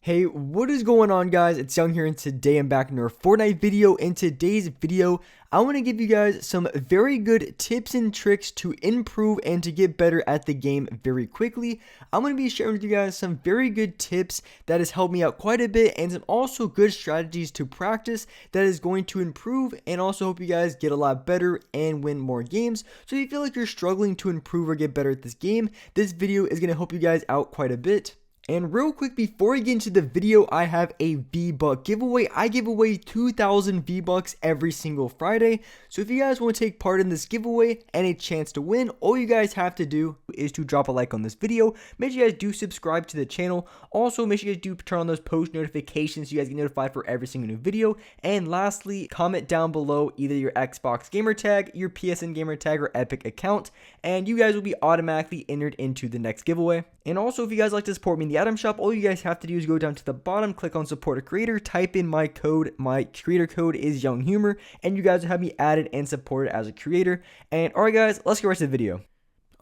Hey, what is going on, guys? It's Young here, and today I'm back in our Fortnite video. In today's video, I want to give you guys some very good tips and tricks to improve and to get better at the game very quickly. I'm going to be sharing with you guys some very good tips that has helped me out quite a bit, and some also good strategies to practice that is going to improve and also help you guys get a lot better and win more games. So if you feel like you're struggling to improve or get better at this game, this video is going to help you guys out quite a bit. And real quick, before I get into the video, I have a V-Buck giveaway. I give away 2,000 V-Bucks every single Friday. So if you guys want to take part in this giveaway and a chance to win, all you guys have to do is to drop a like on this video. Make sure you guys do subscribe to the channel. Also, make sure you guys do turn on those post notifications so you guys get notified for every single new video. And lastly, comment down below either your Xbox gamer tag, your PSN gamer tag, or Epic account, and you guys will be automatically entered into the next giveaway. And also, if you guys like to support me in the item shop, all you guys have to do is go down to the bottom, click on support a creator, type in my code. My creator code is Young Humor, and you guys will have me added and supported as a creator. And alright guys, let's get right to the video.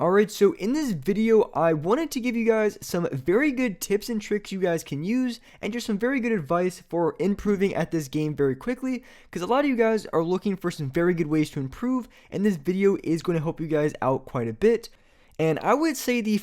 Alright, so in this video, I wanted to give you guys some very good tips and tricks you guys can use, and just some very good advice for improving at this game very quickly, because a lot of you guys are looking for some very good ways to improve, and this video is going to help you guys out quite a bit. And I would say the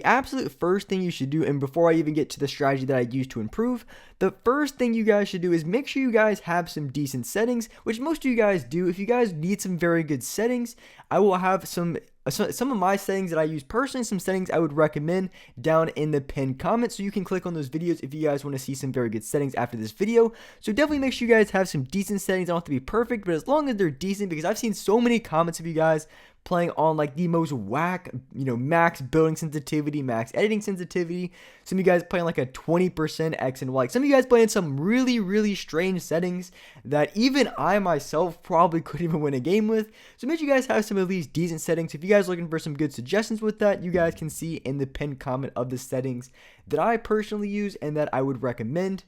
absolute first thing you should do, and before I even get to the strategy that I use to improve, the first thing you guys should do is make sure you guys have some decent settings, which most of you guys do. If you guys need some very good settings, I will have some of my settings that I use personally, some settings I would recommend down in the pinned comments, so you can click on those videos if you guys want to see some very good settings after this video. So definitely make sure you guys have some decent settings. They don't have to be perfect, but as long as they're decent, because I've seen so many comments of you guys playing on like the most whack, max building sensitivity, max editing sensitivity. Some of you guys playing like a 20% X and Y. Some of you guys playing some really strange settings that even I myself probably couldn't even win a game with. So make sure you guys have some of these decent settings. If you guys are looking for some good suggestions with that, you guys can see in the pinned comment of the settings that I personally use and that I would recommend.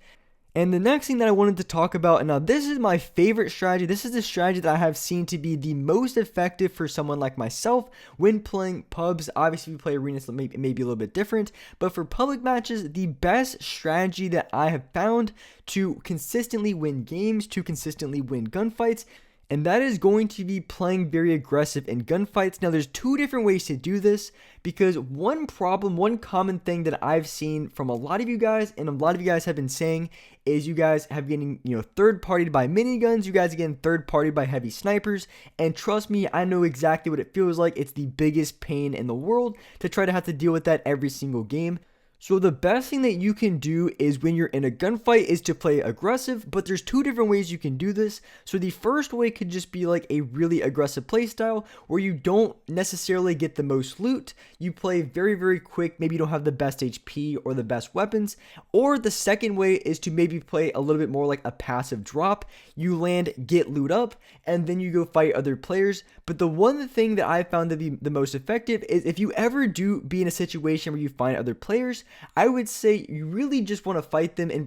And the next thing that I wanted to talk about, and now this is my favorite strategy. This is the strategy that I have seen to be the most effective for someone like myself when playing pubs. Obviously, if you play arenas, it may be a little bit different. But for public matches, the best strategy that I have found to consistently win games, to consistently win gunfights, and that is going to be playing very aggressive in gunfights. Now, there's two different ways to do this, because one common thing that I've seen from a lot of you guys, and a lot of you guys have been saying, is you guys have getting, third-partied by miniguns, you guys are getting third-partied by heavy snipers, and trust me, I know exactly what it feels like. It's the biggest pain in the world to try to have to deal with that every single game. So the best thing that you can do is when you're in a gunfight is to play aggressive, but there's two different ways you can do this. So the first way could just be like a really aggressive playstyle where you don't necessarily get the most loot. You play very quick, maybe you don't have the best HP or the best weapons. Or the second way is to maybe play a little bit more like a passive drop. You land, get loot up, and then you go fight other players. But the one thing that I found to be the most effective is if you ever do be in a situation where you find other players, I would say you really just want to fight them and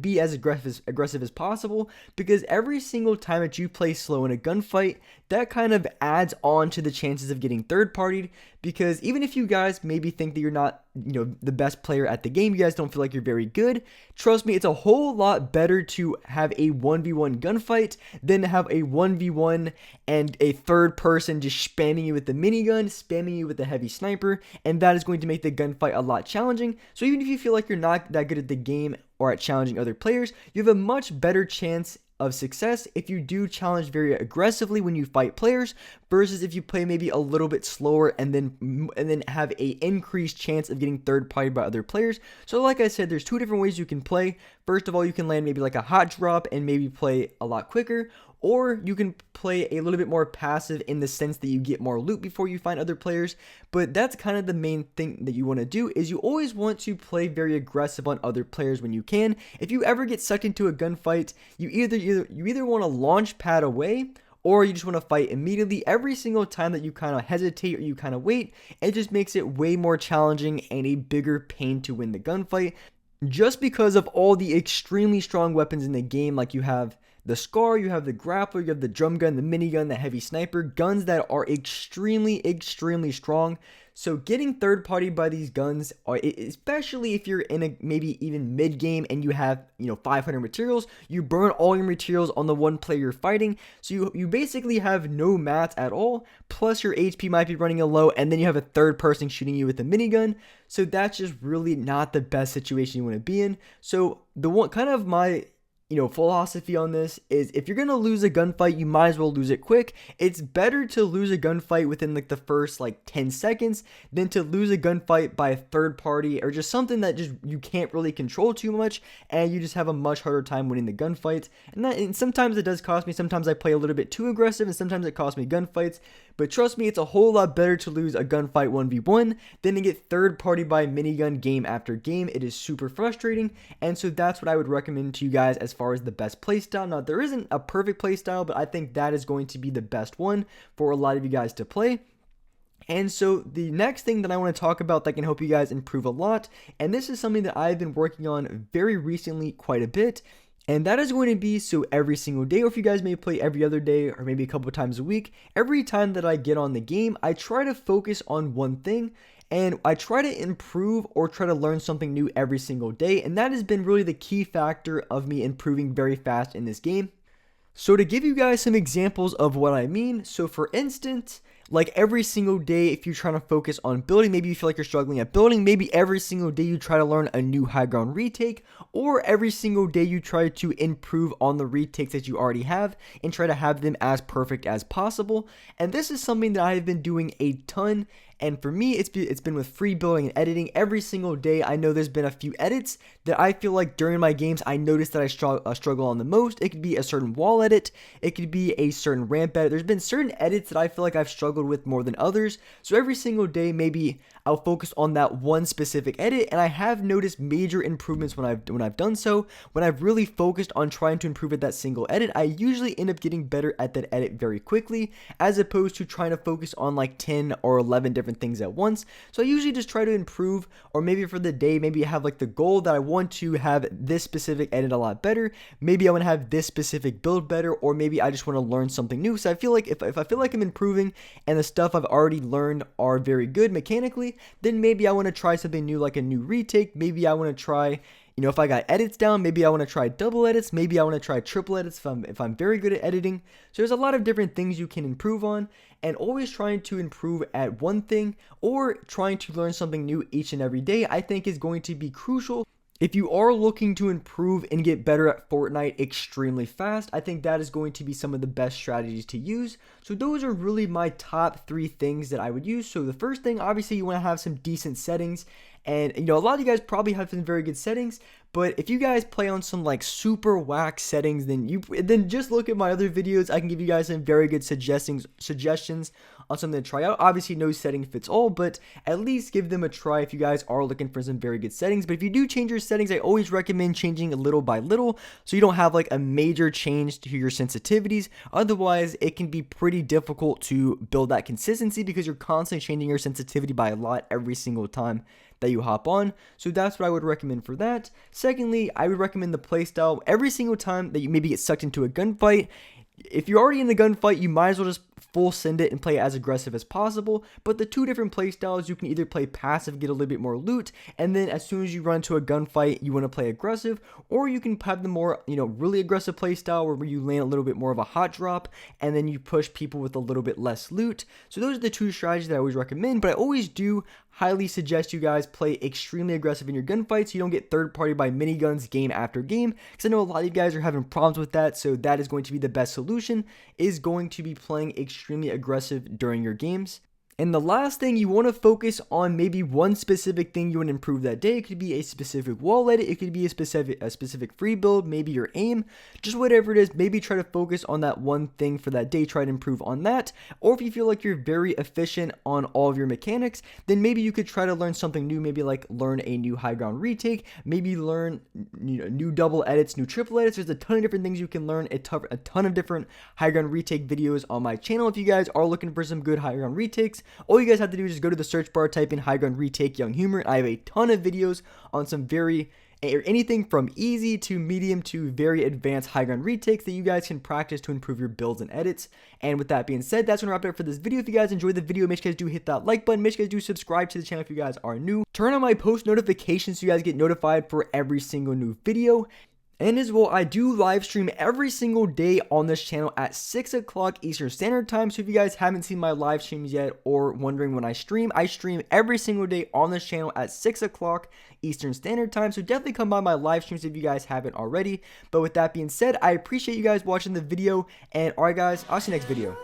be as aggressive as possible, because every single time that you play slow in a gunfight, that kind of adds on to the chances of getting third-partied. Because even if you guys maybe think that you're not, the best player at the game, you guys don't feel like you're very good, trust me, it's a whole lot better to have a 1v1 gunfight than to have a 1v1 and a third person just spamming you with the minigun, spamming you with the heavy sniper, and that is going to make the gunfight a lot challenging. So even if you feel like you're not that good at the game or at challenging other players, you have a much better chance of success if you do challenge very aggressively when you fight players, versus if you play maybe a little bit slower and then have a increased chance of getting third-partied by other players. So like I said, there's two different ways you can play. First of all, you can land maybe like a hot drop and maybe play a lot quicker, or you can play a little bit more passive in the sense that you get more loot before you find other players. But that's kind of the main thing that you want to do, is you always want to play very aggressive on other players when you can. If you ever get sucked into a gunfight, you either want to launch pad away, or you just want to fight immediately. Every single time that you kind of hesitate or you kind of wait, it just makes it way more challenging and a bigger pain to win the gunfight, just because of all the extremely strong weapons in the game. Like you have the Scar, you have the Grappler, you have the Drum Gun, the Minigun, the Heavy Sniper, guns that are extremely strong. So getting third party by these guns, especially if you're in a maybe even mid game and you have 500 materials, you burn all your materials on the one player you're fighting. So you basically have no mats at all. Plus your HP might be running low, and then you have a third person shooting you with a minigun. So that's just really not the best situation you want to be in. So the one kind of my philosophy on this is, if you're gonna lose a gunfight, you might as well lose it quick. It's better to lose a gunfight within like the first 10 seconds than to lose a gunfight by a third party or just something that just you can't really control too much, and you just have a much harder time winning the gunfights. And sometimes it does cost me. Sometimes I play a little bit too aggressive, and sometimes it costs me gunfights. But trust me, it's a whole lot better to lose a gunfight 1v1 than to get third party by minigun game after game. It is super frustrating, and so that's what I would recommend to you guys as far as the best playstyle. Now, there isn't a perfect playstyle, but I think that is going to be the best one for a lot of you guys to play. And so the next thing that I want to talk about that can help you guys improve a lot, and this is something that I've been working on very recently quite a bit, and that is going to be, so every single day, or if you guys may play every other day or maybe a couple times a week, every time that I get on the game, I try to focus on one thing, and I try to improve or try to learn something new every single day, and that has been really the key factor of me improving very fast in this game. So to give you guys some examples of what I mean, so for instance, like every single day, if you're trying to focus on building, maybe you feel like you're struggling at building, maybe every single day you try to learn a new high ground retake, or every single day you try to improve on the retakes that you already have and try to have them as perfect as possible. And this is something that I have been doing a ton. And for me, it's been with free building and editing every single day. I know there's been a few edits that I feel like during my games, I noticed that I struggle on the most. It could be a certain wall edit. It could be a certain ramp edit. There's been certain edits that I feel like I've struggled with more than others. So every single day, maybe I'll focus on that one specific edit. And I have noticed major improvements when I've done so. When I've really focused on trying to improve at that single edit, I usually end up getting better at that edit very quickly, as opposed to trying to focus on like 10 or 11 different things at once. So I usually just try to improve, or maybe for the day, maybe I have like the goal that I want to have this specific edit a lot better. Maybe I want to have this specific build better, or maybe I just want to learn something new. So I feel like if I feel like I'm improving and the stuff I've already learned are very good mechanically, then maybe I want to try something new, like a new retake. Maybe I want to try, if I got edits down, maybe I want to try double edits. Maybe I want to try triple edits if I'm very good at editing. So there's a lot of different things you can improve on, and always trying to improve at one thing or trying to learn something new each and every day, I think is going to be crucial. If you are looking to improve and get better at Fortnite extremely fast, I think that is going to be some of the best strategies to use. So those are really my top 3 things that I would use. So the first thing, obviously, you want to have some decent settings. And, a lot of you guys probably have some very good settings, but if you guys play on some like super whack settings, then just look at my other videos. I can give you guys some very good suggestions on something to try out. Obviously, no setting fits all, but at least give them a try if you guys are looking for some very good settings. But if you do change your settings, I always recommend changing little by little, so you don't have like a major change to your sensitivities. Otherwise, it can be pretty difficult to build that consistency because you're constantly changing your sensitivity by a lot every single time that you hop on. So that's what I would recommend for that. Secondly, I would recommend the playstyle. Every single time that you maybe get sucked into a gunfight, if you're already in the gunfight, you might as well just full send it and play as aggressive as possible. But the two different play styles, you can either play passive, get a little bit more loot, and then as soon as you run into a gunfight, you want to play aggressive, or you can have the more, really aggressive play style where you land a little bit more of a hot drop, and then you push people with a little bit less loot. So those are the two strategies that I always recommend, but I always do highly suggest you guys play extremely aggressive in your gunfights so you don't get third party by miniguns game after game, because I know a lot of you guys are having problems with that. So that is going to be the best solution, is going to be playing extremely aggressive during your games. And the last thing, you want to focus on maybe one specific thing you want to improve that day. It could be a specific wall edit, it could be a specific free build, maybe your aim, just whatever it is. Maybe try to focus on that one thing for that day, try to improve on that. Or if you feel like you're very efficient on all of your mechanics, then maybe you could try to learn something new, maybe like learn a new high ground retake, maybe learn new double edits, new triple edits. There's a ton of different things you can learn, a ton of different high ground retake videos on my channel. If you guys are looking for some good high ground retakes, all you guys have to do is just go to the search bar, type in high ground retake young humor. I have a ton of videos on some very or anything from easy to medium to very advanced high ground retakes that you guys can practice to improve your builds and edits. And with that being said, that's gonna wrap it up for this video. If you guys enjoyed the video, make sure you guys do hit that like button. Make sure you guys do subscribe to the channel if you guys are new. Turn on my post notifications so you guys get notified for every single new video. And as well, I do live stream every single day on this channel at 6 o'clock Eastern Standard Time. So if you guys haven't seen my live streams yet or wondering when I stream every single day on this channel at 6 o'clock Eastern Standard Time. So definitely come by my live streams if you guys haven't already. But with that being said, I appreciate you guys watching the video. And alright guys, I'll see you next video.